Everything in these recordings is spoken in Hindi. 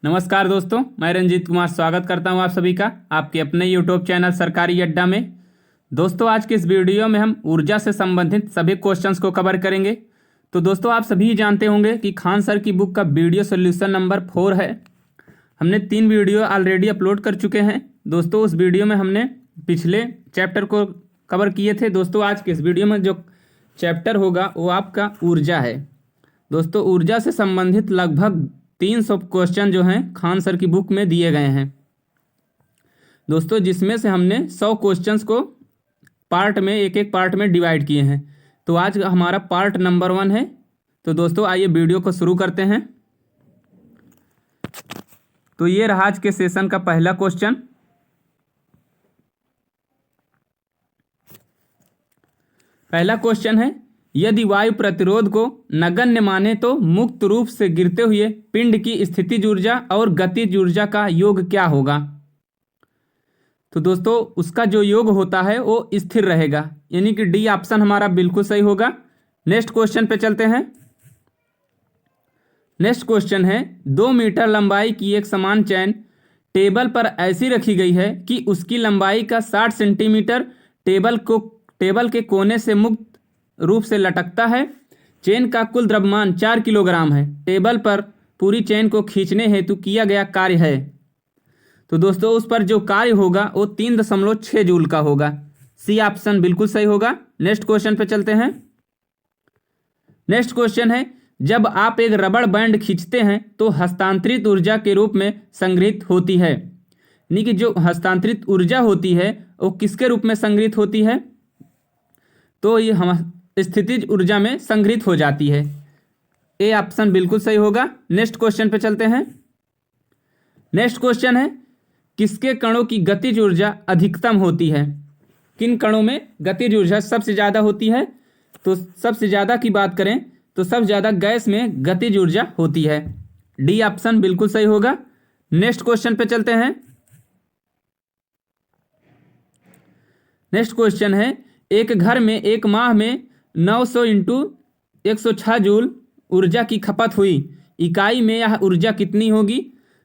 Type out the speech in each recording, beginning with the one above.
नमस्कार दोस्तों, मैं रंजीत कुमार स्वागत करता हूं आप सभी का आपके अपने यूट्यूब चैनल सरकारी अड्डा में। दोस्तों, आज के इस वीडियो में हम ऊर्जा से संबंधित सभी क्वेश्चंस को कवर करेंगे। तो दोस्तों, आप सभी जानते होंगे कि खान सर की बुक का वीडियो सोल्यूशन नंबर 4 है। हमने 3 वीडियो ऑलरेडी अपलोड कर चुके हैं। दोस्तों, उस वीडियो में हमने पिछले चैप्टर को कवर किए थे। दोस्तों, आज के इस वीडियो में जो चैप्टर होगा वो आपका ऊर्जा है। दोस्तों, ऊर्जा से संबंधित लगभग 300 क्वेश्चन जो हैं खान सर की बुक में दिए गए हैं दोस्तों, जिसमें से हमने 100 क्वेश्चंस को पार्ट में एक पार्ट में डिवाइड किए हैं। तो आज हमारा पार्ट नंबर 1 है। तो दोस्तों, आइए वीडियो को शुरू करते हैं। तो ये रहा आज के सेशन का पहला क्वेश्चन। पहला क्वेश्चन है, यदि वायु प्रतिरोध को नगण्य माने तो मुक्त रूप से गिरते हुए पिंड की स्थितिज ऊर्जा और गतिज ऊर्जा का योग क्या होगा। तो दोस्तों, उसका जो योग होता है वो स्थिर रहेगा, यानी कि डी ऑप्शन हमारा बिल्कुल सही होगा। नेक्स्ट क्वेश्चन पे चलते हैं। नेक्स्ट क्वेश्चन है, 2 मीटर लंबाई की एक समान चैन टेबल पर ऐसी रखी गई है कि उसकी लंबाई का 60 सेंटीमीटर टेबल के कोने से मुक्त रूप से लटकता है। चेन का कुल द्रव्यमान 4 किलोग्राम है। टेबल पर पूरी चेन को खींचने हेतु किया गया कार्य है। तो दोस्तों, उस पर जो कार्य होगा वो 3.6 जूल का होगा। सी ऑप्शन बिल्कुल सही होगा। नेक्स्ट क्वेश्चन पे चलते हैं। नेक्स्ट क्वेश्चन है, जब आप एक रबड़ बैंड खींचते हैं तो हस्तांतरित ऊर्जा के रूप में संग्रहित होती है, यानी कि जो हस्तांतरित ऊर्जा होती है वो किसके रूप में संग्रहित होती है। तो ये हम स्थितिज ऊर्जा में संग्रहित हो जाती है। ए ऑप्शन बिल्कुल सही होगा। नेक्स्ट क्वेश्चन पे चलते हैं। नेक्स्ट क्वेश्चन है, किसके कणों की गतिज ऊर्जा अधिकतम होती है। किन कणों में गतिज ऊर्जा सबसे ज़्यादा होती है। तो सबसे ज़्यादा की बात करें तो सबसे ज़्यादा गैस में गतिज ऊर्जा होती है। डी ऑप्शन बिल्कुल सही होगा। नेक्स्ट क्वेश्चन पे चलते हैं। नेक्स्ट क्वेश्चन है, एक घर में एक माह में 900 इंटू 106 जूल ऊर्जा की खपत हुई। इकाई में यह ऊर्जा कितनी होगी।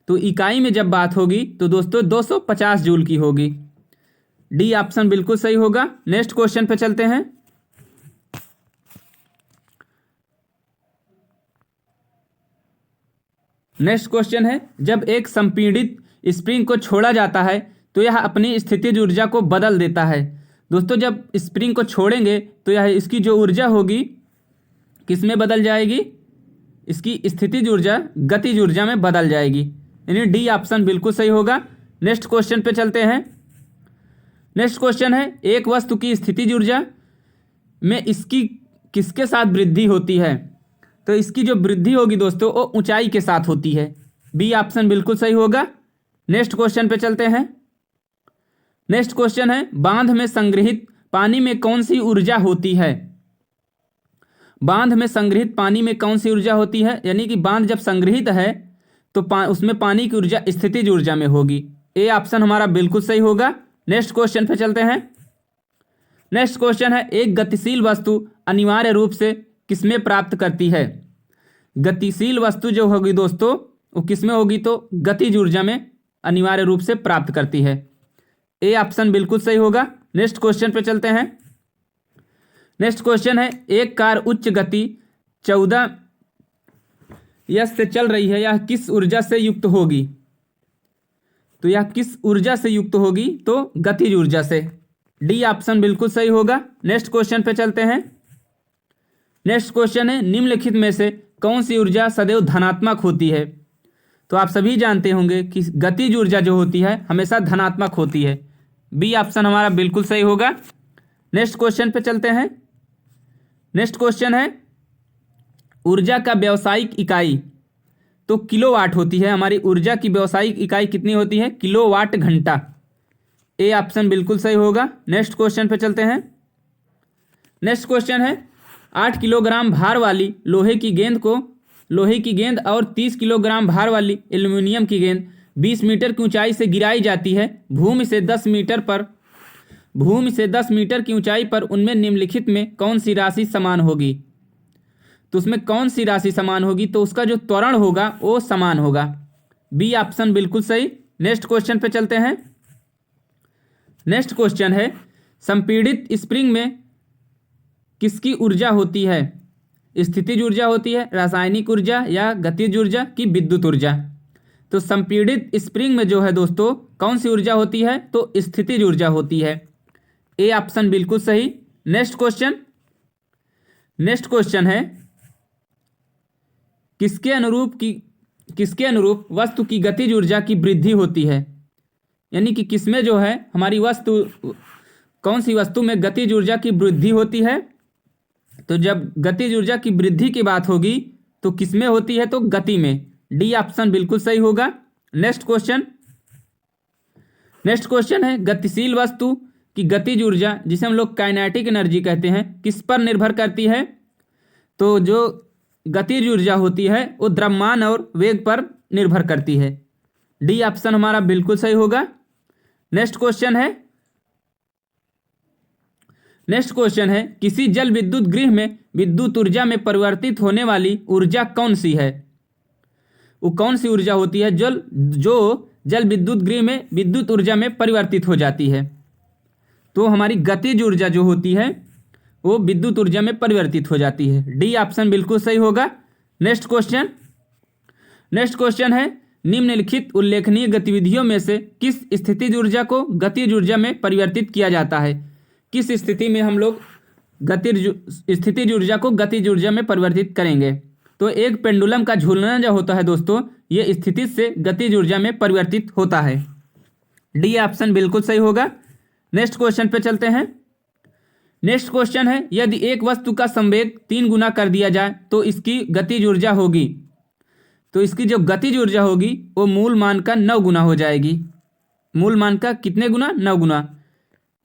तो इकाई में जब बात होगी तो दोस्तों 250 जूल की होगी। डी ऑप्शन बिल्कुल सही होगा। नेक्स्ट क्वेश्चन पे चलते हैं। नेक्स्ट क्वेश्चन है, जब एक संपीड़ित स्प्रिंग को छोड़ा जाता है तो यह अपनी स्थितिज ऊर्जा को बदल देता है। दोस्तों, जब स्प्रिंग को छोड़ेंगे तो यह इसकी जो ऊर्जा होगी किस में बदल जाएगी। इसकी स्थितिज ऊर्जा गतिज ऊर्जा में बदल जाएगी, यानी डी ऑप्शन बिल्कुल सही होगा। नेक्स्ट क्वेश्चन पे चलते हैं। नेक्स्ट क्वेश्चन है, एक वस्तु की स्थितिज ऊर्जा में इसकी किसके साथ वृद्धि होती है। तो इसकी जो वृद्धि होगी दोस्तों वो ऊंचाई के साथ होती है। बी ऑप्शन बिल्कुल सही होगा। नेक्स्ट क्वेश्चन पे चलते हैं। नेक्स्ट क्वेश्चन है, बांध में संग्रहित पानी में कौन सी ऊर्जा होती है। बांध में संग्रहित पानी में कौन सी ऊर्जा होती है, यानी कि बांध जब संग्रहित है तो उसमें पानी की ऊर्जा स्थितिज ऊर्जा में होगी। ए ऑप्शन हमारा बिल्कुल सही होगा। नेक्स्ट क्वेश्चन पे चलते हैं। नेक्स्ट क्वेश्चन है, एक गतिशील वस्तु अनिवार्य रूप से किसमें प्राप्त करती है। गतिशील वस्तु जो होगी दोस्तों वो किसमें होगी, तो गतिज ऊर्जा में अनिवार्य रूप से प्राप्त करती है। ए ऑप्शन बिल्कुल सही होगा। नेक्स्ट क्वेश्चन पे चलते हैं। नेक्स्ट क्वेश्चन है, एक कार उच्च गति 14 यश से चल रही है, यह किस ऊर्जा से युक्त होगी। तो यह किस ऊर्जा से युक्त होगी, तो गतिज ऊर्जा से। डी ऑप्शन बिल्कुल सही होगा। नेक्स्ट क्वेश्चन पे चलते हैं। नेक्स्ट क्वेश्चन है, निम्नलिखित में से कौन सी ऊर्जा सदैव धनात्मक होती है। तो आप सभी जानते होंगे कि गतिज ऊर्जा जो होती है हमेशा धनात्मक होती है। बी ऑप्शन हमारा बिल्कुल सही होगा। नेक्स्ट क्वेश्चन पे चलते हैं। नेक्स्ट क्वेश्चन है, ऊर्जा का व्यावसायिक इकाई तो किलोवाट होती है। हमारी ऊर्जा की व्यावसायिक इकाई कितनी होती है, किलोवाट घंटा। ए ऑप्शन बिल्कुल सही होगा। नेक्स्ट क्वेश्चन पे चलते हैं। नेक्स्ट क्वेश्चन है, 8 किलोग्राम भार वाली लोहे की गेंद और 30 किलोग्राम भार वाली एल्यूमिनियम की गेंद 20 मीटर की ऊंचाई से गिराई जाती है। भूमि से 10 मीटर की ऊंचाई पर उनमें निम्नलिखित में कौन सी राशि समान होगी। तो उसमें कौन सी राशि समान होगी, तो उसका जो त्वरण होगा वो समान होगा। बी ऑप्शन बिल्कुल सही। नेक्स्ट क्वेश्चन पे चलते हैं। नेक्स्ट क्वेश्चन है, संपीड़ित स्प्रिंग में किसकी ऊर्जा होती है? स्थितिज ऊर्जा होती है, रासायनिक ऊर्जा या गतिज ऊर्जा की विद्युत ऊर्जा? तो संपीड़ित स्प्रिंग में जो है दोस्तों कौन सी ऊर्जा होती है? तो स्थितिज ऊर्जा होती है। ए ऑप्शन बिल्कुल सही। Next question. नेक्स्ट क्वेश्चन है, किसके अनुरूप वस्तु की गतिज ऊर्जा की वृद्धि होती है? यानी कि किसमें जो है हमारी वस्तु, कौन सी वस्तु में गतिज ऊर्जा की वृद्धि होती है? तो जब गतिज ऊर्जा की वृद्धि की बात होगी तो किसमें होती है? तो गति में। डी ऑप्शन बिल्कुल सही होगा। Next question. नेक्स्ट क्वेश्चन है, गतिशील वस्तु की गतिज ऊर्जा, जिसे हम लोग काइनेटिक एनर्जी कहते हैं, किस पर निर्भर करती है? तो जो गतिज ऊर्जा होती है वो द्रव्यमान और वेग पर निर्भर करती है। डी ऑप्शन हमारा बिल्कुल सही होगा। नेक्स्ट क्वेश्चन है, नेक्स्ट क्वेश्चन है, किसी जल विद्युत गृह में विद्युत ऊर्जा में परिवर्तित होने वाली ऊर्जा कौन सी है? वो कौन सी ऊर्जा होती है जो जल विद्युत गृह में विद्युत ऊर्जा में परिवर्तित हो जाती है? तो हमारी गतिज ऊर्जा जो होती है वो विद्युत ऊर्जा में परिवर्तित हो जाती है। डी ऑप्शन बिल्कुल सही होगा। Next question. नेक्स्ट क्वेश्चन है, निम्नलिखित उल्लेखनीय गतिविधियों में से किस स्थितिज ऊर्जा को गतिज ऊर्जा में परिवर्तित किया जाता है? किस स्थिति में हम लोग स्थितिज ऊर्जा को गतिज ऊर्जा में परिवर्तित करेंगे? तो एक पेंडुलम का झूलना जो होता है दोस्तों, ये स्थितिज से गतिज ऊर्जा में परिवर्तित होता है। डी ऑप्शन बिल्कुल सही होगा। नेक्स्ट क्वेश्चन पे चलते हैं। नेक्स्ट क्वेश्चन है, यदि एक वस्तु का संवेग 3 गुना कर दिया जाए तो इसकी गतिज ऊर्जा होगी? तो इसकी जो गतिज ऊर्जा होगी वो मूल मान का 9 गुना हो जाएगी। मूल मान का कितने गुना? 9 गुना।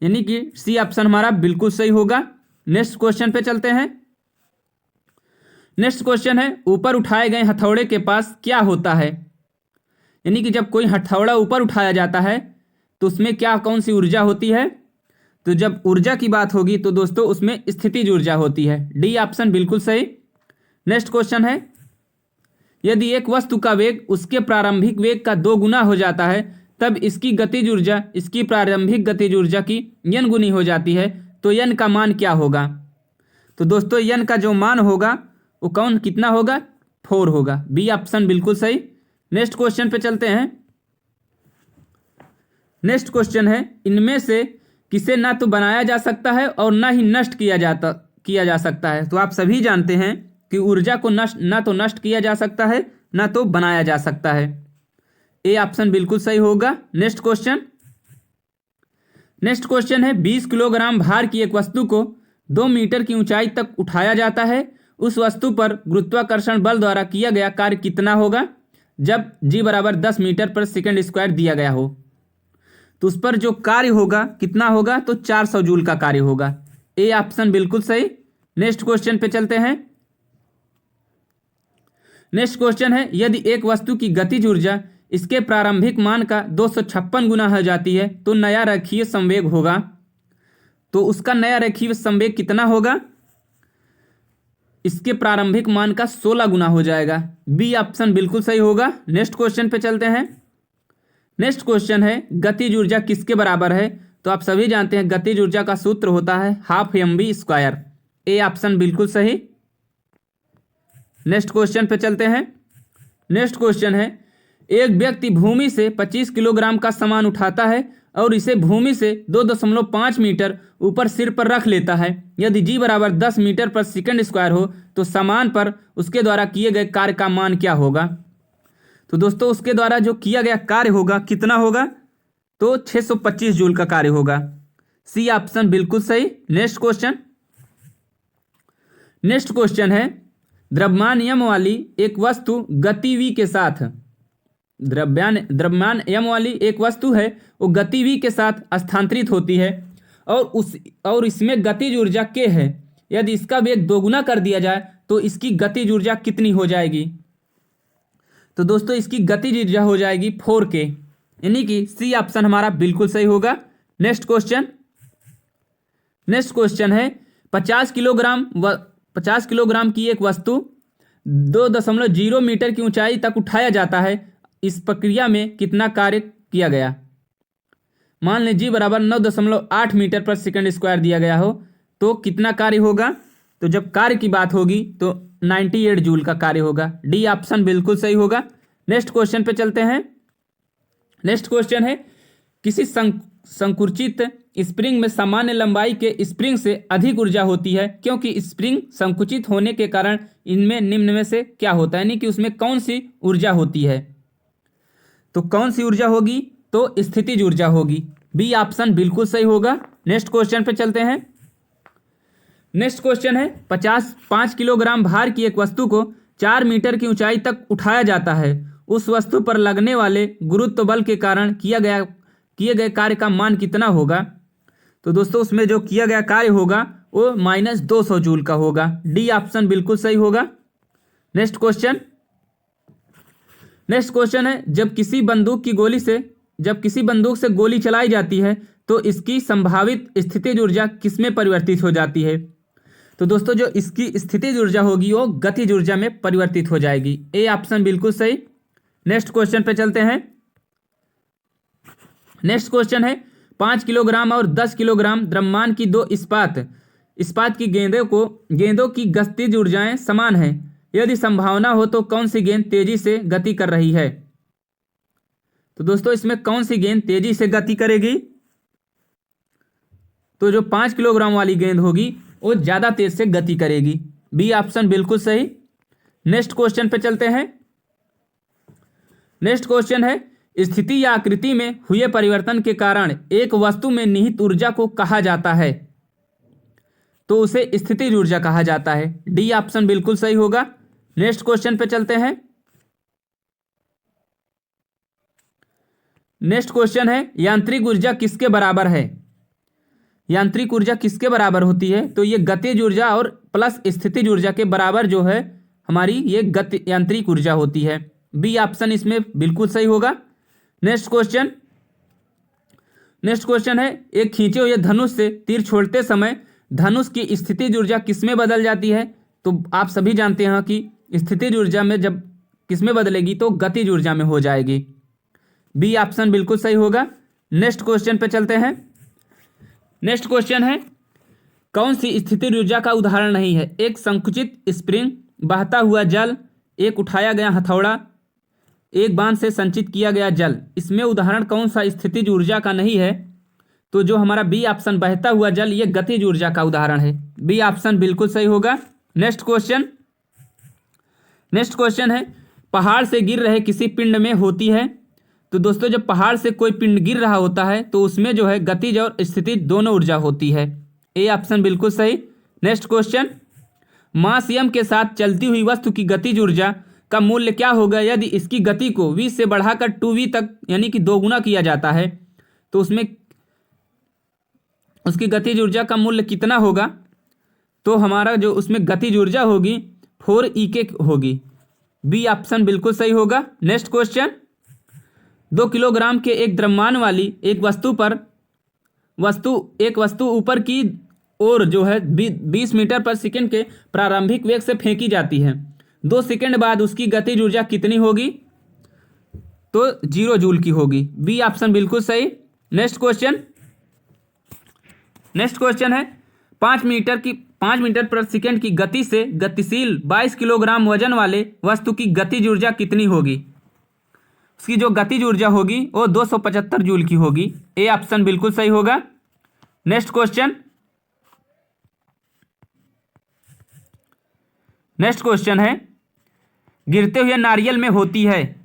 यानी कि सी ऑप्शन हमारा बिल्कुल सही होगा। नेक्स्ट क्वेश्चन पे चलते हैं। नेक्स्ट क्वेश्चन है, ऊपर उठाए गए हथौड़े के पास क्या होता है? यानी कि जब कोई हथौड़ा ऊपर उठाया जाता है तो उसमें क्या, कौन सी ऊर्जा होती है? तो जब ऊर्जा की बात होगी तो दोस्तों उसमें स्थितिज ऊर्जा होती है। डी ऑप्शन बिल्कुल सही। नेक्स्ट क्वेश्चन है, यदि एक वस्तु का वेग उसके प्रारंभिक वेग का 2 गुना हो जाता है तब इसकी गतिज ऊर्जा इसकी प्रारंभिक गतिज ऊर्जा की n गुनी हो जाती है, तो n का मान क्या होगा? तो दोस्तों n का जो मान होगा वो कितना होगा? 4 होगा। बी ऑप्शन बिल्कुल सही। नेक्स्ट क्वेश्चन पे चलते हैं। नेक्स्ट क्वेश्चन है, इनमें से किसे ना तो बनाया जा सकता है और ना ही नष्ट किया जा सकता है? तो आप सभी जानते हैं कि ऊर्जा को ना तो नष्ट किया जा सकता है ना तो बनाया जा सकता है। ए ऑप्शन बिल्कुल सही होगा। Next question. नेक्स्ट क्वेश्चन है, 20 किलोग्राम भार की एक वस्तु को 2 मीटर की ऊंचाई तक उठाया जाता है। उस वस्तु पर गुरुत्वाकर्षण बल द्वारा किया गया कार्य कितना होगा जब g बराबर 10 मीटर पर सेकंड स्क्वायर दिया गया हो? तो उस पर जो कार्य होगा कितना होगा? तो 400 जूल का कार्य होगा। ए ऑप्शन बिल्कुल सही। नेक्स्ट क्वेश्चन पे चलते हैं। नेक्स्ट क्वेश्चन है, यदि एक वस्तु की गतिज ऊर्जा इसके प्रारंभिक मान का 256 गुना हो जाती है तो नया रेखीय संवेग होगा। तो उसका नया रेखीय संवेग कितना होगा? इसके प्रारंभिक मान का 16 गुना हो जाएगा। बी ऑप्शन बिल्कुल सही होगा। नेक्स्ट क्वेश्चन पे चलते हैं। नेक्स्ट क्वेश्चन है, गतिज ऊर्जा किसके बराबर है? तो आप सभी जानते हैं गतिज ऊर्जा का सूत्र होता है हाफ mv²। ए ऑप्शन बिल्कुल सही। नेक्स्ट क्वेश्चन पे चलते हैं। नेक्स्ट क्वेश्चन है, एक व्यक्ति भूमि से 25 किलोग्राम का सामान उठाता है और इसे भूमि से 2.5 मीटर ऊपर सिर पर रख लेता है। यदि g बराबर 10 मीटर पर सेकंड स्क्वायर हो तो सामान पर उसके द्वारा किए गए कार्य का मान क्या होगा? तो दोस्तों उसके द्वारा जो किया गया कार्य होगा कितना होगा? तो 625 जूल का कार्य होगा। सी ऑप्शन बिल्कुल सही। Next question. नेक्स्ट क्वेश्चन है, द्रव्यमान यम वाली एक वस्तु गति v के साथ द्रव्यमान यम वाली एक वस्तु है वो गति v के साथ स्थानांतरित होती है और इसमें गतिज ऊर्जा k है। यदि इसका वेग 2 गुना कर दिया जाए तो इसकी गतिज ऊर्जा कितनी हो जाएगी? तो दोस्तों इसकी गतिज ऊर्जा हो जाएगी 4k। यानी कि सी ऑप्शन हमारा बिल्कुल सही होगा। Next question. नेक्स्ट क्वेश्चन है, 50 किलोग्राम की एक वस्तु 2.0 मीटर की ऊंचाई तक उठाया जाता है इस प्रक्रिया में कितना कार्य किया गया। मान लें जी बराबर 9.8 मीटर पर सेकंड स्क्वायर दिया गया हो तो कितना कार्य होगा। तो जब कार्य की बात होगी तो 98 जूल का कार्य होगा। डी ऑप्शन बिल्कुल सही होगा। नेक्स्ट क्वेश्चन पे चलते हैं। नेक्स्ट क्वेश्चन है किसी संकुचित स्प्रिंग में सामान्य लंबाई के स्प्रिंग से अधिक ऊर्जा होती है क्योंकि स्प्रिंग संकुचित होने के कारण इनमें निम्न में से क्या होता है, यानी कि उसमें कौन सी ऊर्जा होती है। तो कौन सी ऊर्जा होगी, तो स्थितिज ऊर्जा होगी। बी ऑप्शन बिल्कुल सही होगा। नेक्स्ट क्वेश्चन पे चलते हैं। नेक्स्ट क्वेश्चन है 5 किलोग्राम भार की एक वस्तु को 4 मीटर की ऊंचाई तक उठाया जाता है। उस वस्तु पर लगने वाले गुरुत्व बल के कारण किए गए कार्य का मान कितना होगा। तो दोस्तों उसमें जो किया गया कार्य होगा वो -200 जूल का होगा। डी ऑप्शन बिल्कुल सही होगा। नेक्स्ट क्वेश्चन है जब किसी बंदूक से गोली चलाई जाती है तो इसकी संभावित स्थितिज ऊर्जा किसमें परिवर्तित हो जाती है। तो दोस्तों जो इसकी स्थितिज ऊर्जा होगी वो गतिज ऊर्जा में परिवर्तित हो जाएगी। ए ऑप्शन बिल्कुल सही। नेक्स्ट क्वेश्चन पे चलते हैं। नेक्स्ट क्वेश्चन है 5 किलोग्राम और 10 किलोग्राम द्रव्यमान की दो इस्पात की गेंदों की गतिज ऊर्जाएं समान हैं। यदि संभावना हो तो कौन सी गेंद तेजी से गति कर रही है। तो दोस्तों इसमें कौन सी गेंद तेजी से गति करेगी। तो जो 5 किलोग्राम वाली गेंद होगी वो ज्यादा तेज से गति करेगी। बी ऑप्शन बिल्कुल सही। नेक्स्ट क्वेश्चन पे चलते हैं। नेक्स्ट क्वेश्चन है स्थिति या आकृति में हुए परिवर्तन के कारण एक वस्तु में निहित ऊर्जा को कहा जाता है तो उसे स्थितिज ऊर्जा कहा जाता है। डी ऑप्शन बिल्कुल सही होगा। नेक्स्ट क्वेश्चन पे चलते हैं। नेक्स्ट क्वेश्चन है यांत्रिक ऊर्जा किसके बराबर है। यांत्रिक ऊर्जा किसके बराबर होती है। तो ये गतिज ऊर्जा और प्लस स्थितिज ऊर्जा के बराबर जो है हमारी ये यांत्रिक ऊर्जा होती है। बी ऑप्शन इसमें बिल्कुल सही होगा। नेक्स्ट क्वेश्चन है एक खींचे हुए धनुष से तीर छोड़ते समय धनुष की स्थितिज ऊर्जा किसमें बदल जाती है। तो आप सभी जानते हैं कि स्थितिज ऊर्जा में जब किसमें बदलेगी तो गतिज ऊर्जा में हो जाएगी। बी ऑप्शन बिल्कुल सही होगा। नेक्स्ट क्वेश्चन पे चलते हैं। नेक्स्ट क्वेश्चन है कौन सी स्थितिज ऊर्जा का उदाहरण नहीं है। एक संकुचित स्प्रिंग, बहता हुआ जल, एक उठाया गया हथौड़ा, एक बांध से संचित किया गया जल। इसमें उदाहरण कौन सा स्थितिज ऊर्जा का नहीं है। तो जो हमारा बी ऑप्शन बहता हुआ जल ये गतिज ऊर्जा का उदाहरण है। बी ऑप्शन बिल्कुल सही होगा। नेक्स्ट क्वेश्चन है पहाड़ से गिर रहे किसी पिंड में होती है। तो दोस्तों जब पहाड़ से कोई पिंड गिर रहा होता है तो उसमें जो है गतिज और स्थितिज दोनों ऊर्जा होती है। ए ऑप्शन बिल्कुल सही। नेक्स्ट क्वेश्चन मास m के साथ चलती हुई वस्तु की गतिज ऊर्जा का मूल्य क्या होगा यदि इसकी गति को v से बढ़ाकर 2v तक यानी कि 2 गुना किया जाता है। तो उसमें उसकी गतिज ऊर्जा का मूल्य कितना होगा। तो हमारा जो उसमें गतिज ऊर्जा होगी 4e होगी। बी ऑप्शन बिल्कुल सही होगा। नेक्स्ट क्वेश्चन 2 किलोग्राम के एक द्रव्यमान वाली एक वस्तु ऊपर की ओर जो है 20 मीटर पर सेकंड के प्रारंभिक वेग से फेंकी जाती है। 2 सेकंड बाद उसकी गतिज ऊर्जा कितनी होगी। तो 0 जूल की होगी। बी ऑप्शन बिल्कुल सही। नेक्स्ट क्वेश्चन है 5 मीटर पर सेकंड की गति से गतिशील 22 किलोग्राम वजन वाले वस्तु की गतिज ऊर्जा कितनी होगी। उसकी जो गतिज ऊर्जा होगी वो 275 जूल की होगी। ए ऑप्शन बिल्कुल सही होगा। नेक्स्ट क्वेश्चन है गिरते हुए नारियल में होती है।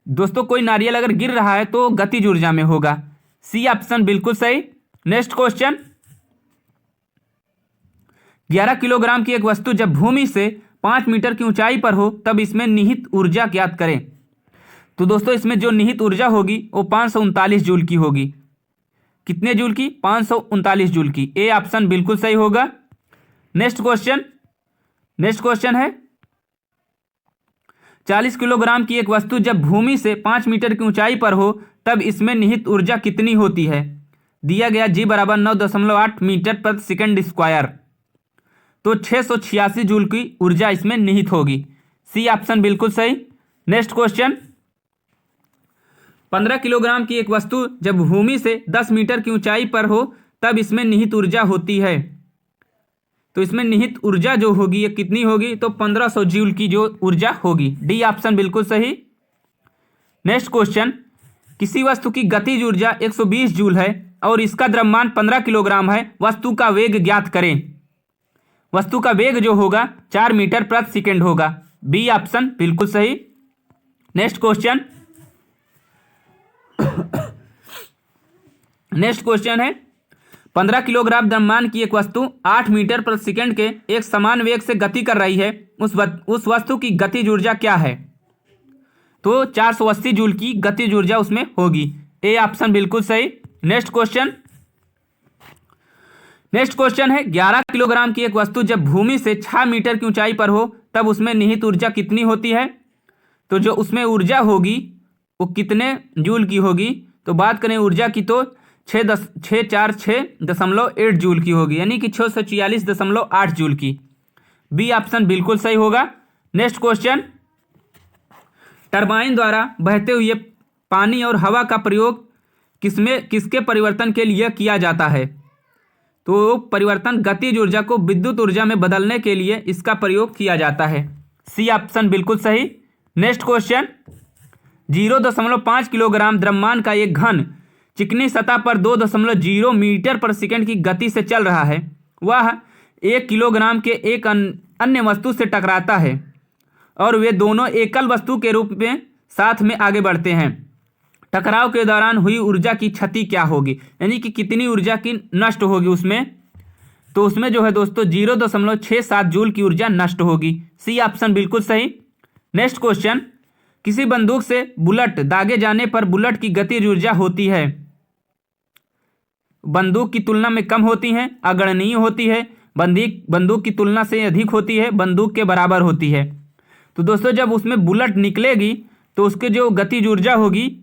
दोस्तों कोई नारियल अगर गिर रहा है तो गतिज ऊर्जा में होगा। सी ऑप्शन बिल्कुल सही। नेक्स्ट क्वेश्चन 11 किलोग्राम की एक वस्तु जब भूमि से 5 मीटर की ऊंचाई पर हो तब इसमें निहित ऊर्जा ज्ञात करें। तो दोस्तों इसमें जो निहित ऊर्जा होगी वो 539 जूल की होगी। कितने जूल की। 539 जूल की। ए ऑप्शन बिल्कुल सही होगा। नेक्स्ट क्वेश्चन है 40 किलोग्राम की एक वस्तु जब भूमि से 5 मीटर की ऊंचाई पर हो तब इसमें निहित ऊर्जा कितनी होती है। दिया गया जी बराबर 9.8 मीटर पर सेकंड स्क्वायर। तो 686 जूल की ऊर्जा इसमें निहित होगी। सी ऑप्शन बिल्कुल सही। नेक्स्ट 15 किलोग्राम की एक वस्तु जब भूमि से 10 मीटर की ऊंचाई पर हो तब इसमें निहित ऊर्जा होती है। तो इसमें निहित ऊर्जा जो होगी ये कितनी होगी? तो 1500 जूल की जो ऊर्जा होगी। डी ऑप्शन बिल्कुल सही। नेक्स्ट क्वेश्चन, किसी वस्तु की गतिज ऊर्जा 120 जूल है और इसका द्रव्यमान 15 किलोग्राम है, वस्तु का वेग ज्ञात करें। वस्तु का वेग जो होगा 4 मीटर प्रति सेकंड होगा। बी ऑप्शन बिल्कुल सही। नेक्स्ट क्वेश्चन, नेक्स्ट क्वेश्चन है 15 किलोग्राम द्रव्यमान की एक वस्तु 8 मीटर प्रति सेकंड के एक समान वेग से गति कर रही है, उस वस्तु की गतिज ऊर्जा क्या है? तो 480 जूल की गतिज ऊर्जा उसमें होगी। ए ऑप्शन बिल्कुल सही। नेक्स्ट क्वेश्चन, नेक्स्ट क्वेश्चन है 11 किलोग्राम की एक वस्तु जब भूमि से 6 मीटर की ऊंचाई पर हो तब उसमें निहित ऊर्जा कितनी होती है? तो जो उसमें ऊर्जा होगी वो कितने जूल की होगी? तो बात करें ऊर्जा की तो 646.8 जूल की होगी, यानी कि 646.8 जूल की। बी ऑप्शन बिल्कुल सही होगा। नेक्स्ट क्वेश्चन, टरबाइन द्वारा बहते हुए पानी और हवा का प्रयोग किसके परिवर्तन के लिए किया जाता है? तो परिवर्तन गतिज ऊर्जा को विद्युत ऊर्जा में बदलने के लिए इसका प्रयोग किया जाता है। सी ऑप्शन बिल्कुल सही। नेक्स्ट क्वेश्चन, 0.5 किलोग्राम द्रव्यमान का एक घन चिकनी सतह पर 2.0 मीटर पर सेकंड की गति से चल रहा है। वह 1 किलोग्राम के एक अन्य वस्तु से टकराता है और वे दोनों एकल वस्तु के रूप में साथ में आगे बढ़ते हैं। टकराव के दौरान हुई ऊर्जा की क्षति क्या होगी, यानी कि कितनी ऊर्जा की नष्ट होगी उसमें? तो उसमें जो है दोस्तों 0.67 जूल की ऊर्जा नष्ट होगी। सी ऑप्शन बिल्कुल सही। नेक्स्ट क्वेश्चन, किसी बंदूक से बुलेट दागे जाने पर बुलेट की गतिज ऊर्जा होती है, बंदूक की तुलना में कम होती है, अगणनीय होती है, बंदूक की तुलना से अधिक होती है, बंदूक के बराबर होती है। तो दोस्तों जब उसमें बुलेट निकलेगी तो उसके जो गतिज ऊर्जा होगी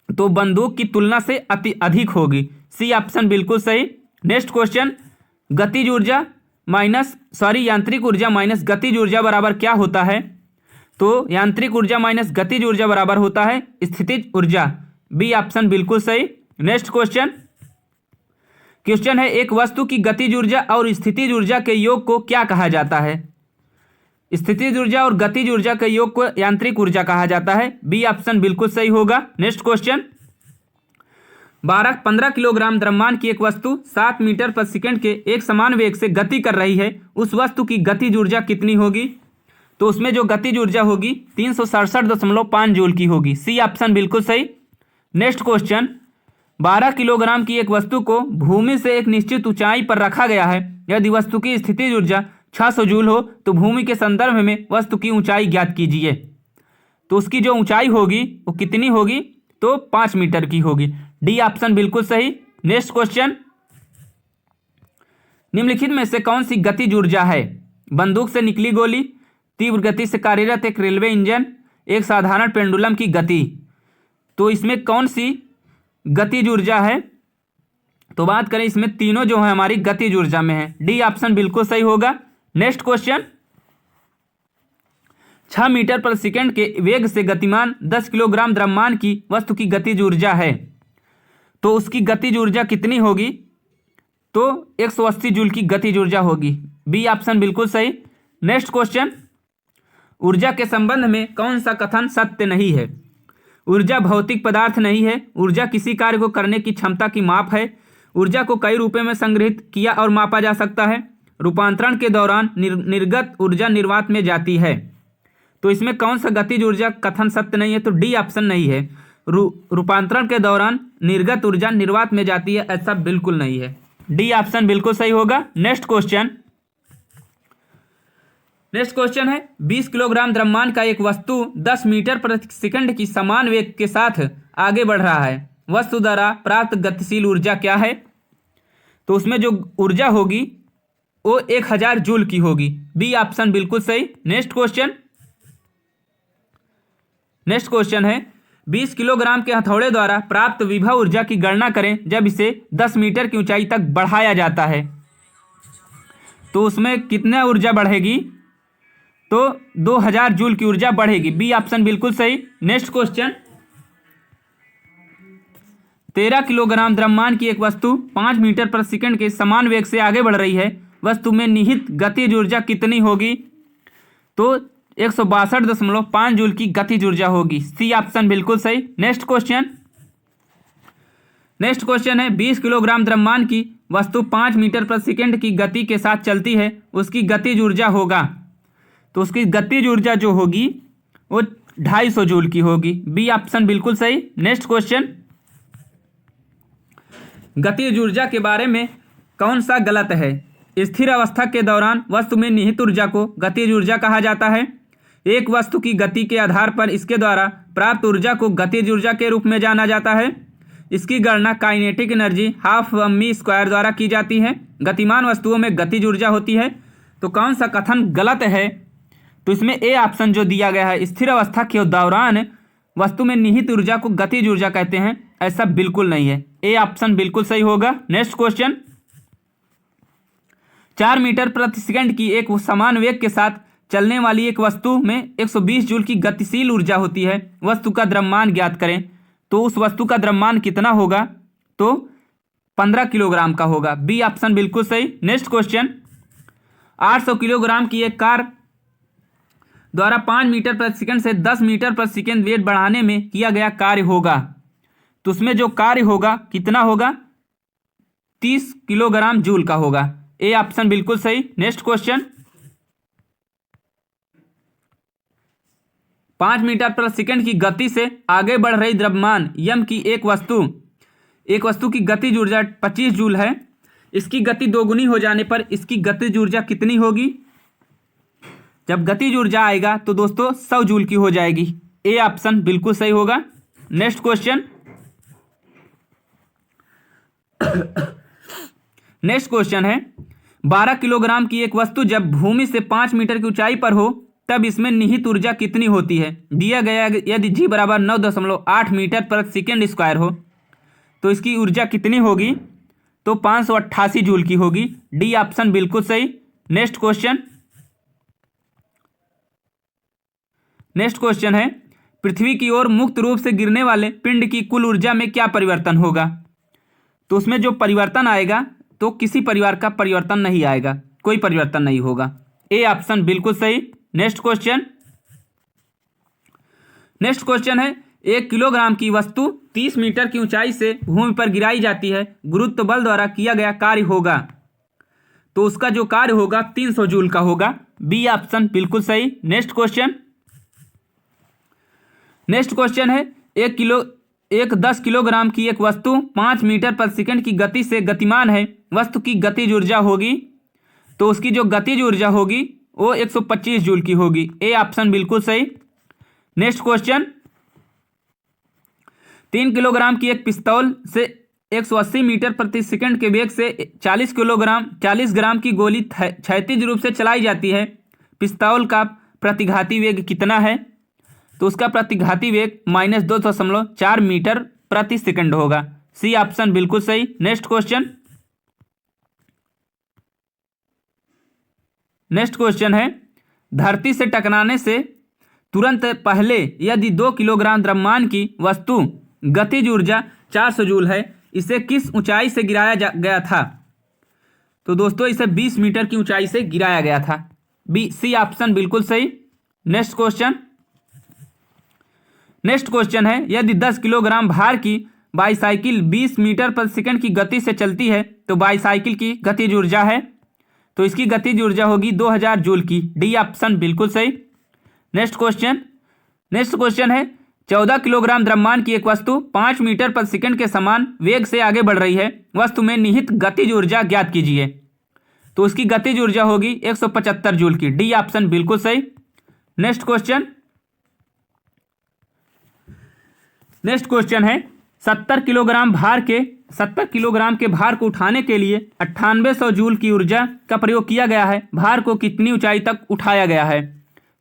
तो बंदूक की तुलना से अधिक होगी। सी ऑप्शन बिल्कुल सही। नेक्स्ट क्वेश्चन, गतिज ऊर्जा यांत्रिक ऊर्जा माइनस गतिज ऊर्जा बराबर क्या होता है? तो यांत्रिक ऊर्जा माइनस गतिज ऊर्जा बराबर होता है स्थितिज ऊर्जा। बी ऑप्शन बिल्कुल सही। नेक्स्ट क्वेश्चन, क्वेश्चन है एक वस्तु की गतिज ऊर्जा और स्थितिज ऊर्जा के योग को क्या कहा जाता है? स्थितिज ऊर्जा और गतिज ऊर्जा के योग को यांत्रिक ऊर्जा कहा जाता है। बी ऑप्शन बिल्कुल सही होगा। नेक्स्ट क्वेश्चन, 15 किलोग्राम द्रव्यमान की एक वस्तु 7 मीटर प्रति सेकंड के एक समान वेग से गति कर रही है, उस वस्तु की गतिज ऊर्जा कितनी होगी? तो उसमें जो गतिज ऊर्जा होगी 367.5 जूल की होगी। सी ऑप्शन बिल्कुल सही। नेक्स्ट क्वेश्चन, 12 किलोग्राम की एक वस्तु को भूमि से एक निश्चित ऊंचाई पर रखा गया है। यदि वस्तु की स्थितिज ऊर्जा 600 जूल हो तो भूमि के संदर्भ में वस्तु की ऊंचाई ज्ञात कीजिए। तो उसकी जो ऊंचाई होगी वो कितनी होगी? तो 5 मीटर की होगी। डी ऑप्शन बिल्कुल सही। नेक्स्ट क्वेश्चन, निम्नलिखित में से कौन सी गतिज ऊर्जा है? बंदूक से निकली गोली, तीव्र गति से कार्यरत एक रेलवे इंजन, एक साधारण पेंडुलम की गति। तो इसमें कौन सी गतिज ऊर्जा है? तो बात करें इसमें तीनों जो है हमारी गतिज ऊर्जा में है। डी ऑप्शन बिल्कुल सही होगा। नेक्स्ट क्वेश्चन, 6 मीटर प्रति सेकंड के वेग से गतिमान 10 किलोग्राम द्रव्यमान की वस्तु की गतिज ऊर्जा है, तो उसकी गतिज ऊर्जा कितनी होगी? तो 180 जूल की गतिज ऊर्जा होगी। बी ऑप्शन बिल्कुल सही। नेक्स्ट क्वेश्चन, ऊर्जा के संबंध में कौन सा कथन सत्य नहीं है? ऊर्जा भौतिक पदार्थ नहीं है, ऊर्जा किसी कार्य को करने की क्षमता की माप है, ऊर्जा को कई रूपों में संग्रहित किया और मापा जा सकता है, रूपांतरण के दौरान निर्गत ऊर्जा निर्वात में जाती है। तो इसमें कौन सा गतिज ऊर्जा कथन सत्य नहीं है? तो डी ऑप्शन नहीं है। रूपांतरण के दौरान निर्गत ऊर्जा निर्वात में जाती है, ऐसा बिल्कुल नहीं है। डी ऑप्शन बिल्कुल सही होगा। नेक्स्ट क्वेश्चन, नेक्स्ट क्वेश्चन है 20 किलोग्राम द्रव्यमान का एक वस्तु 10 मीटर प्रति सेकंड की समान वेग के साथ आगे बढ़ रहा है, वस्तु द्वारा प्राप्त गतिशील ऊर्जा क्या है? तो उसमें जो ऊर्जा होगी वो 1000 जूल की होगी। बी ऑप्शन बिल्कुल सही। नेक्स्ट क्वेश्चन, नेक्स्ट क्वेश्चन है 20 किलोग्राम के हथौड़े द्वारा प्राप्त विभव ऊर्जा की गणना करें जब इसे 10 मीटर की ऊंचाई तक बढ़ाया जाता है। तो उसमें कितना ऊर्जा बढ़ेगी? तो 2000 जूल की ऊर्जा बढ़ेगी। बी ऑप्शन बिल्कुल सही। नेक्स्ट क्वेश्चन, 13 किलोग्राम द्रव्यमान की एक वस्तु 5 मीटर प्रति सेकंड के समान वेग से आगे बढ़ रही है, वस्तु में निहित गतिज ऊर्जा कितनी होगी? तो 162.5 जूल की गतिज ऊर्जा होगी। सी ऑप्शन बिल्कुल सही। नेक्स्ट क्वेश्चन है 20 किलोग्राम द्रव्यमान की वस्तु 5 मीटर प्रति सेकंड की गति के साथ चलती है, उसकी गतिज ऊर्जा होगा। तो उसकी गतिज ऊर्जा जो होगी वो 250 जूल की होगी। बी ऑप्शन बिल्कुल सही। नेक्स्ट क्वेश्चन, गतिज ऊर्जा के बारे में कौन सा गलत है? स्थिर अवस्था के दौरान वस्तु में निहित ऊर्जा को गतिज ऊर्जा कहा जाता है। एक वस्तु की गति के आधार पर इसके द्वारा प्राप्त ऊर्जा को गतिज ऊर्जा के रूप में जाना जाता है। इसकी गणना काइनेटिक एनर्जी हाफ m² द्वारा की जाती है। गतिमान वस्तुओं में गतिज ऊर्जा होती है। तो कौन सा कथन गलत है? तो इसमें ए ऑप्शन जो दिया गया है, स्थिर अवस्था के दौरान वस्तु में निहित ऊर्जा को गतिज ऊर्जा कहते हैं, ऐसा बिल्कुल नहीं है। ए ऑप्शन बिल्कुल सही होगा। नेक्स्ट क्वेश्चन, 4 मीटर प्रति सेकंड की एक समान वेग के साथ चलने वाली एक वस्तु में 120 जूल की गतिशील ऊर्जा होती है। वस्तु का द्रव्यमान ज्ञात करें। तो उस वस्तु का द्रव्यमान कितना होगा? तो 15 किलोग्राम का होगा। बी ऑप्शन बिल्कुल सही। नेक्स्ट क्वेश्चन, 800 किलोग्राम की एक कार द्वारा 5 मीटर प्रति सेकंड से 10 मीटर प्रति सेकंड वेग बढ़ाने में किया गया कार्य होगा। तो उसमें जो कार्य होगा कितना होगा? 30 किलोग्राम जूल का होगा। ए ऑप्शन बिल्कुल सही। नेक्स्ट क्वेश्चन, 5 मीटर प्रति सेकंड की गति से आगे बढ़ रही द्रव्यमान यम की एक वस्तु की गतिज ऊर्जा 25 जूल है। इसकी गति दोगुनी हो जाने पर इसकी गतिज ऊर्जा कितनी होगी? जब गतिज ऊर्जा आएगा तो दोस्तों 100 जूल की हो जाएगी। ए ऑप्शन बिल्कुल सही होगा। नेक्स्ट क्वेश्चन, है 12 किलोग्राम की एक वस्तु जब भूमि से 5 मीटर की ऊंचाई पर हो तब इसमें निहित ऊर्जा कितनी होती है? दिया गया यदि जी बराबर 9.8 मीटर प्रति सेकंड स्क्वायर हो तो इसकी ऊर्जा कितनी होगी? तो 588 जूल की होगी। डी ऑप्शन बिल्कुल सही। नेक्स्ट क्वेश्चन है पृथ्वी की ओर मुक्त रूप से गिरने वाले पिंड की कुल ऊर्जा में क्या परिवर्तन होगा? तो उसमें जो परिवर्तन आएगा तो किसी परिवार का परिवर्तन नहीं आएगा, कोई परिवर्तन नहीं होगा। ए ऑप्शन बिल्कुल सही। नेक्स्ट क्वेश्चन है 1 किलोग्राम की वस्तु 30 मीटर की ऊंचाई से भूमि पर गिराई जाती है, गुरुत्व बल द्वारा किया गया कार्य होगा। तो उसका जो कार्य होगा 300 जूल का होगा। बी ऑप्शन बिल्कुल सही। नेक्स्ट क्वेश्चन है 10 किलोग्राम की एक वस्तु 5 मीटर प्रति सेकंड की गति से गतिमान है, वस्तु की गतिज ऊर्जा होगी। तो उसकी जो गतिज ऊर्जा होगी वो 125 जूल की होगी। ए ऑप्शन बिल्कुल सही। नेक्स्ट क्वेश्चन, 3 किलोग्राम की एक पिस्तौल से 180 मीटर प्रति सेकंड के वेग से 40 ग्राम की गोली क्षैतिज रूप से चलाई जाती है। पिस्तौल का प्रतिघाती वेग कितना है? तो उसका प्रतिघाती वेग -2.4 मीटर प्रति सेकंड होगा। सी ऑप्शन बिल्कुल सही। नेक्स्ट क्वेश्चन है धरती से टकराने से तुरंत पहले यदि 2 किलोग्राम द्रव्यमान की वस्तु गतिज ऊर्जा 400 जूल है, इसे किस ऊंचाई से गिराया गया था? तो दोस्तों इसे 20 मीटर की ऊंचाई से गिराया गया था। सी ऑप्शन बिल्कुल सही। नेक्स्ट क्वेश्चन है यदि 10 किलोग्राम भार की बाईसाइकिल 20 मीटर प्रति सेकंड की गति से चलती है तो बाईसाइकिल की गतिज ऊर्जा है, तो इसकी गतिज ऊर्जा होगी 2000 जूल की। डी ऑप्शन बिल्कुल सही। नेक्स्ट क्वेश्चन है 14 किलोग्राम द्रव्यमान की एक वस्तु 5 मीटर प्रति सेकंड के समान वेग से आगे बढ़ रही है, वस्तु में निहित गतिज ऊर्जा ज्ञात कीजिए। तो उसकी गतिज ऊर्जा होगी 175 जूल की। डी ऑप्शन बिल्कुल सही। नेक्स्ट क्वेश्चन है 70 किलोग्राम के भार को उठाने के लिए 9800 जूल की ऊर्जा का प्रयोग किया गया है। भार को कितनी ऊंचाई तक उठाया गया है?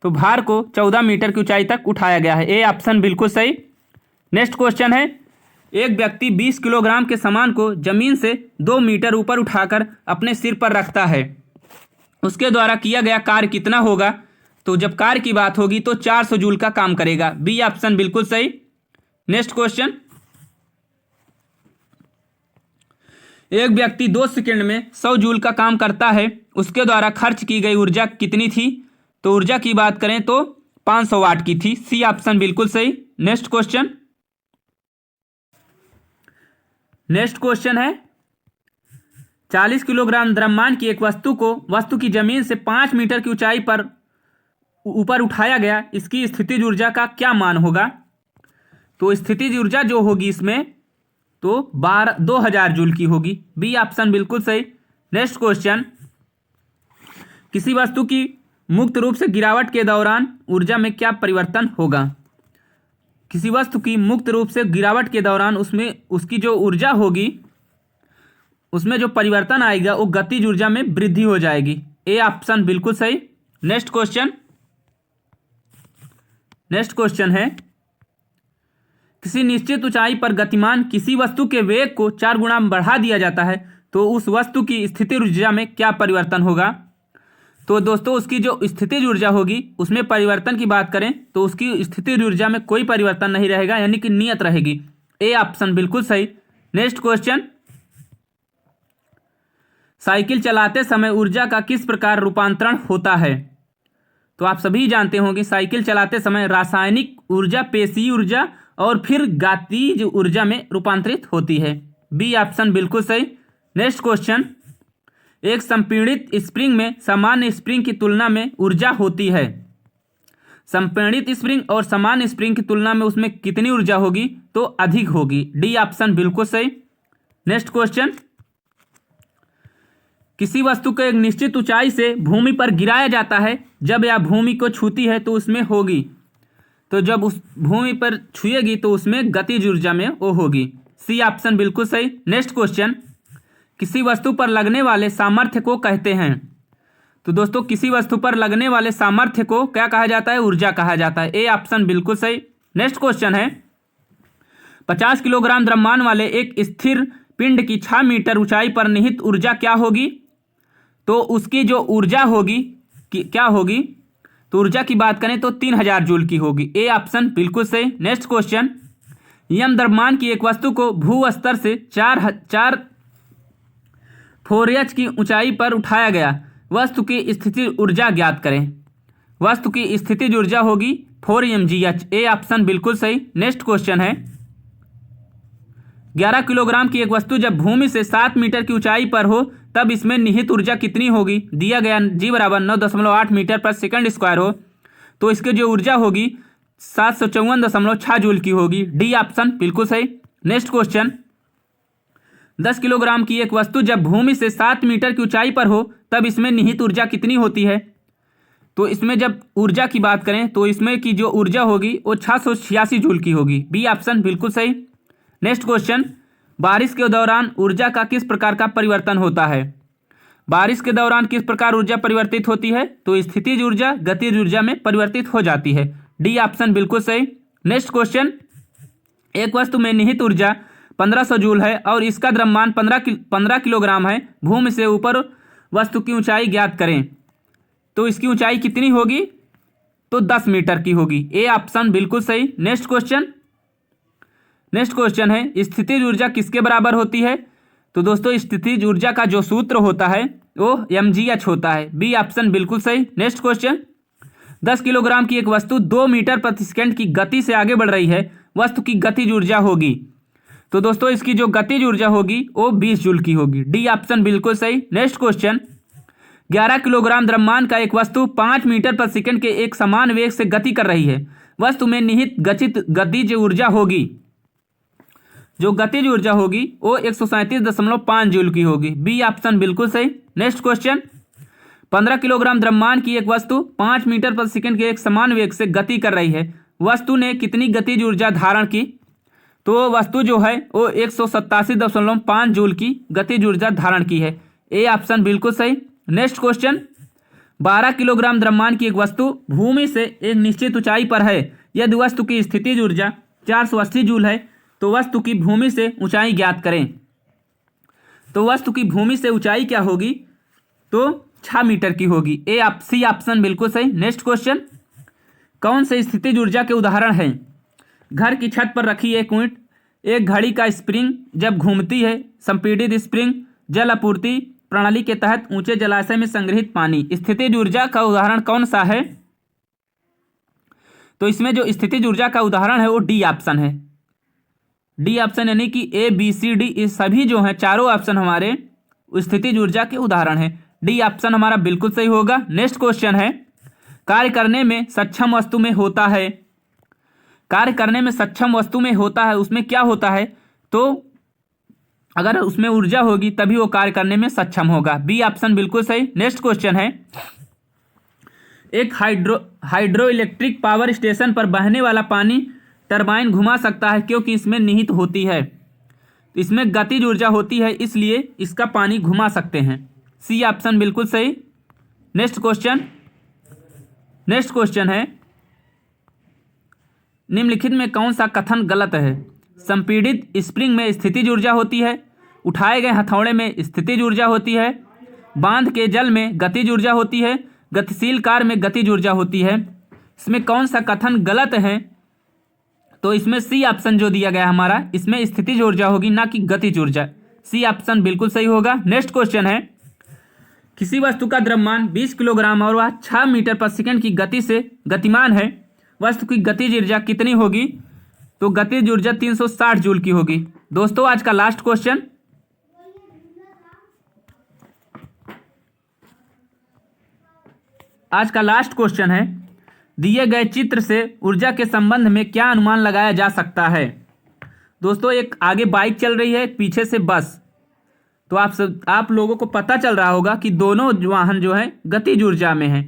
तो भार को 14 मीटर की ऊंचाई तक उठाया गया है। ए ऑप्शन बिल्कुल सही। नेक्स्ट क्वेश्चन है एक व्यक्ति 20 किलोग्राम के सामान को जमीन से 2 मीटर ऊपर उठाकर अपने सिर पर रखता है, उसके द्वारा किया गया कार्य कितना होगा? तो जब कार्य की बात होगी तो 400 जूल का काम करेगा। बी ऑप्शन बिल्कुल सही। नेक्स्ट एक व्यक्ति 2 सेकंड में 100 जूल का काम करता है, उसके द्वारा खर्च की गई ऊर्जा कितनी थी? तो ऊर्जा की बात करें तो 500 वाट की थी। सी ऑप्शन बिल्कुल सही। नेक्स्ट क्वेश्चन है 40 किलोग्राम द्रव्यमान की एक वस्तु की जमीन से 5 मीटर की ऊंचाई पर ऊपर उठाया गया, इसकी स्थितिज ऊर्जा का क्या मान होगा? तो स्थितिज ऊर्जा जो होगी इसमें तो 2000 जूल की होगी। बी ऑप्शन बिल्कुल सही। नेक्स्ट क्वेश्चन, किसी वस्तु की मुक्त रूप से गिरावट के दौरान ऊर्जा में क्या परिवर्तन होगा? किसी वस्तु की मुक्त रूप से गिरावट के दौरान उसमें उसकी जो ऊर्जा होगी उसमें जो परिवर्तन आएगा वो गतिज ऊर्जा में वृद्धि हो जाएगी। ए ऑप्शन बिल्कुल सही। नेक्स्ट क्वेश्चन है किसी निश्चित ऊंचाई पर गतिमान किसी वस्तु के वेग को 4 गुना बढ़ा दिया जाता है तो उस वस्तु की स्थितिज ऊर्जा में क्या परिवर्तन होगा? तो दोस्तों उसकी जो स्थितिज ऊर्जा होगी उसमें परिवर्तन की बात करें तो उसकी स्थितिज ऊर्जा में कोई परिवर्तन नहीं रहेगा, यानी कि नियत रहेगी। ए ऑप्शन बिल्कुल सही। नेक्स्ट क्वेश्चन, साइकिल चलाते समय ऊर्जा का किस प्रकार रूपांतरण होता है? तो आप सभी जानते होंगे साइकिल चलाते समय रासायनिक ऊर्जा, पेशीय ऊर्जा और फिर गतिज ऊर्जा में रूपांतरित होती है। बी ऑप्शन बिल्कुल सही। नेक्स्ट क्वेश्चन, एक संपीड़ित स्प्रिंग में सामान्य स्प्रिंग की तुलना में ऊर्जा होती है। संपीड़ित स्प्रिंग और सामान्य स्प्रिंग की तुलना में उसमें कितनी ऊर्जा होगी? तो अधिक होगी। डी ऑप्शन बिल्कुल सही। नेक्स्ट क्वेश्चन, किसी वस्तु को एक निश्चित ऊंचाई से भूमि पर गिराया जाता है, जब यह भूमि को छूती है तो उसमें होगी, तो जब उस भूमि पर छुएगी तो उसमें गतिज ऊर्जा में वो होगी। सी ऑप्शन बिल्कुल सही। नेक्स्ट क्वेश्चन, किसी वस्तु पर लगने वाले सामर्थ्य को कहते हैं। तो दोस्तों किसी वस्तु पर लगने वाले सामर्थ्य को क्या कहा जाता है? ऊर्जा कहा जाता है। ए ऑप्शन बिल्कुल सही। नेक्स्ट क्वेश्चन है 50 किलोग्राम द्रव्यमान वाले एक स्थिर पिंड की 6 मीटर ऊंचाई पर निहित ऊर्जा क्या होगी? तो उसकी जो ऊर्जा होगी क्या होगी? तो ऊर्जा की बात करें तो 3000 जूल की होगी। ए ऑप्शन बिल्कुल सही। नेक्स्ट क्वेश्चन, यम द्रव्यमान की एक वस्तु को भू स्तर से 4 4h की ऊंचाई पर उठाया गया, वस्तु की स्थितिज ऊर्जा ज्ञात करें। वस्तु की स्थितिज ऊर्जा होगी 4mgh। ए ऑप्शन बिल्कुल सही। नेक्स्ट क्वेश्चन है 11 किलोग्राम की एक वस्तु जब भूमि से 7 मीटर की ऊंचाई पर हो तब इसमें निहित ऊर्जा कितनी होगी? दिया गया g बराबर 9.8 मीटर पर सेकंड स्क्वायर हो तो इसकी जो ऊर्जा होगी 754.6 जूल की होगी। डी ऑप्शन बिल्कुल सही। नेक्स्ट क्वेश्चन, 10 किलोग्राम की एक वस्तु जब भूमि से 7 मीटर की ऊंचाई पर हो तब इसमें निहित ऊर्जा कितनी होती है? तो इसमें जब ऊर्जा की बात करें तो इसमें की जो ऊर्जा होगी वो 686 जूल की होगी। बी ऑप्शन बिल्कुल सही। नेक्स्ट क्वेश्चन, बारिश के दौरान ऊर्जा का किस प्रकार का परिवर्तन होता है? बारिश के दौरान किस प्रकार ऊर्जा परिवर्तित होती है? तो स्थितिज ऊर्जा गतिज ऊर्जा में परिवर्तित हो जाती है। डी ऑप्शन बिल्कुल सही। नेक्स्ट क्वेश्चन, एक वस्तु में निहित ऊर्जा 1500 जूल है और इसका द्रव्यमान 15 किलोग्राम है। भूमि से ऊपर वस्तु की ऊंचाई ज्ञात करें, तो इसकी ऊंचाई कितनी होगी? तो 10 मीटर की होगी। ए ऑप्शन बिल्कुल सही। नेक्स्ट क्वेश्चन है स्थितिज ऊर्जा किसके बराबर होती है? तो दोस्तों स्थितिज ऊर्जा का जो सूत्र होता है वो mgh होता है। बी ऑप्शन बिल्कुल सही। नेक्स्ट क्वेश्चन, 10 किलोग्राम की एक वस्तु 2 मीटर प्रति सेकंड की गति से आगे बढ़ रही है, वस्तु की गतिज ऊर्जा होगी। तो दोस्तों इसकी जो गतिज ऊर्जा होगी वो 20 जूल की होगी। डी ऑप्शन बिल्कुल सही। नेक्स्ट क्वेश्चन, 11 किलोग्राम द्रव्यमान का एक वस्तु 5 मीटर प्रति सेकंड के एक समान वेग से गति कर रही है, वस्तु में निहित गतिज ऊर्जा होगी। जो गतिज ऊर्जा होगी वो 137.5 जूल की होगी। बी ऑप्शन बिल्कुल सही। नेक्स्ट क्वेश्चन, 15 किलोग्राम द्रव्यमान की एक वस्तु 5 मीटर प्रति सेकंड के एक समान वेग से गति कर रही है, वस्तु ने कितनी गतिज ऊर्जा धारण की? तो वस्तु जो है वो 187.5 जूल की गतिज ऊर्जा धारण की है। ए ऑप्शन बिल्कुल सही। नेक्स्ट क्वेश्चन, 12 किलोग्राम द्रव्यमान की एक वस्तु भूमि से एक निश्चित ऊंचाई पर है, यदि वस्तु की स्थितिज ऊर्जा 480 जूल है तो वस्तु की भूमि से ऊंचाई ज्ञात करें। तो वस्तु की भूमि से ऊंचाई क्या होगी? तो 6 मीटर की होगी। सी ऑप्शन बिल्कुल सही। नेक्स्ट क्वेश्चन, कौन से स्थितिज ऊर्जा के उदाहरण हैं? घर की छत पर रखी एक ईंट एक घड़ी का स्प्रिंग जब घूमती है, संपीड़ित स्प्रिंग जल आपूर्ति प्रणाली के तहत ऊंचे जलाशय में संग्रहित पानी। स्थितिज ऊर्जा का उदाहरण कौन सा है? तो इसमें जो स्थितिज ऊर्जा का उदाहरण है वो डी ऑप्शन है। डी ऑप्शन यानी कि ए बी सी डी ये सभी जो हैं चारों ऑप्शन हमारे स्थितिज ऊर्जा के उदाहरण हैं। डी ऑप्शन हमारा बिल्कुल सही होगा। नेक्स्ट क्वेश्चन है, कार्य करने में सक्षम वस्तु में होता है, कार्य करने में सक्षम वस्तु में होता है, उसमें क्या होता है? तो अगर उसमें ऊर्जा होगी तभी वो कार्य करने में सक्षम होगा। बी ऑप्शन बिल्कुल सही। नेक्स्ट क्वेश्चन है, एक हाइड्रो इलेक्ट्रिक पावर स्टेशन पर बहने वाला पानी टरबाइन घुमा सकता है क्योंकि इसमें निहित होती है, इसमें गतिज ऊर्जा होती है इसलिए इसका पानी घुमा सकते हैं। सी ऑप्शन बिल्कुल सही। नेक्स्ट क्वेश्चन है, निम्नलिखित में कौन सा कथन गलत है? संपीड़ित स्प्रिंग में स्थितिज ऊर्जा होती है, उठाए गए हथौड़े में स्थितिज ऊर्जा होती है, बांध के जल में गतिज ऊर्जा होती है, गतिशील कार में गतिज ऊर्जा होती है। इसमें कौन सा कथन गलत है? तो इसमें सी ऑप्शन जो दिया गया हमारा, इसमें स्थितिज ऊर्जा होगी ना कि गतिज ऊर्जा। सी ऑप्शन बिल्कुल सही होगा। नेक्स्ट क्वेश्चन है, किसी वस्तु का द्रव्यमान 20 किलोग्राम और वह 6 मीटर पर सेकंड की गति से गतिमान है, वस्तु की गतिज ऊर्जा कितनी होगी? तो गतिज ऊर्जा 360 जूल की होगी। दोस्तों आज का लास्ट क्वेश्चन, है दिए गए चित्र से ऊर्जा के संबंध में क्या अनुमान लगाया जा सकता है? दोस्तों एक आगे बाइक चल रही है, पीछे से बस, तो आप लोगों को पता चल रहा होगा कि दोनों वाहन जो है गतिज ऊर्जा में है।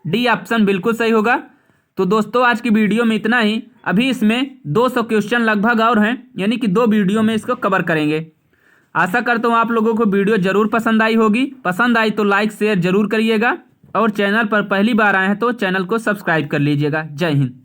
डी ऑप्शन बिल्कुल सही होगा। तो दोस्तों आज की वीडियो में इतना ही। अभी इसमें 200 क्वेश्चन लगभग और हैं, यानी कि 2 वीडियो में इसको कवर करेंगे। आशा करता हूँ आप लोगों को वीडियो जरूर पसंद आई होगी। पसंद आई तो लाइक शेयर जरूर करिएगा और चैनल पर पहली बार आए हैं तो चैनल को सब्सक्राइब कर लीजिएगा। जय हिंद।